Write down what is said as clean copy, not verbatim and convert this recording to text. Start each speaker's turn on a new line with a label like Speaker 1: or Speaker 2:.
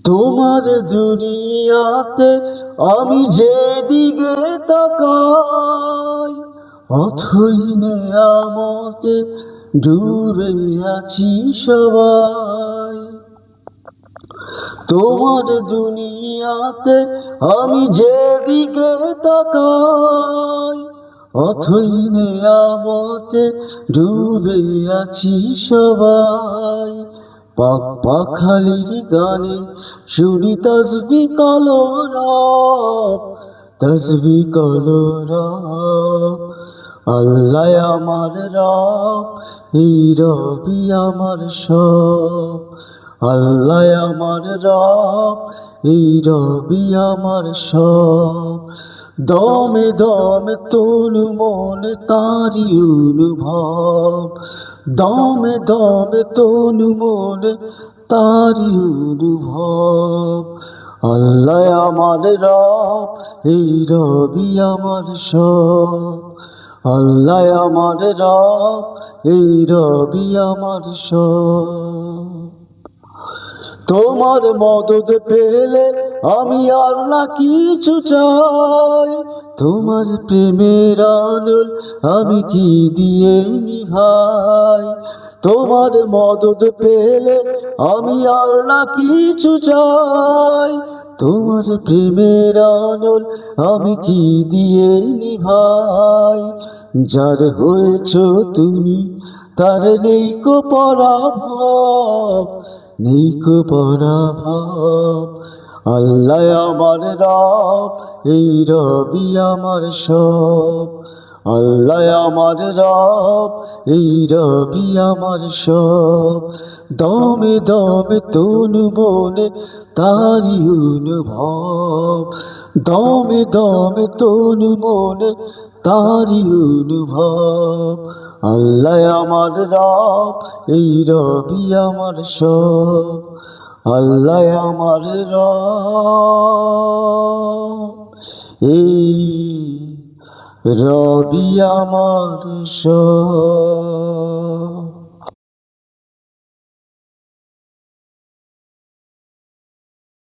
Speaker 1: তোমার দুনিয়াতে আমি যেদিকে তাকাই, অথই নেয়ামতে ডুবে আছি সবাই। তোমার দুনিয়াতে আমি যেদিকে তাকাই, অথই নেয়ামতে ডুবে আছি সবাই। পাক পাখালির গানে শুনি তসবি কলরব, তসবি কলরব। আল্লাহ আমার রব, এই রবি আমার সব। আল্লাহ আমার রব, এই রবি আমার সব। দমে দমে তনু মনে তারি অনুভব, দমে দমে তনু মনে তারি অনুভব। আল্লাহ আমার রব, এই রবি আমার সব। আল্লাহ আমার রব, এই রবি আমার সব। তোমার মদদ পেলে আমি আর না কিছু চাই। তোমার প্রেমের আলোল আমি কি দিয়ে নিভাই। তোমার মদদ পেলে আমি আর না কিছু চাই। তোমার প্রেমের আলোল আমি কি দিয়ে নিভাই। যার হয়েছ তুমি তার নেই কো পরাভব, নেই কো পরাভব। আল্লাহ আমার রব, এই রবি আমার সব। আল্লাহ আমার রব, এই রবি আমার সব। দমে দমে তনু মনে তারি অনুভব, দমে দমে তনু মনে তারি অনুভব। আল্লাহ আমার রব, এই রবি আমার সব। আল্লাহ আমার রব, এই রবি আমার সব।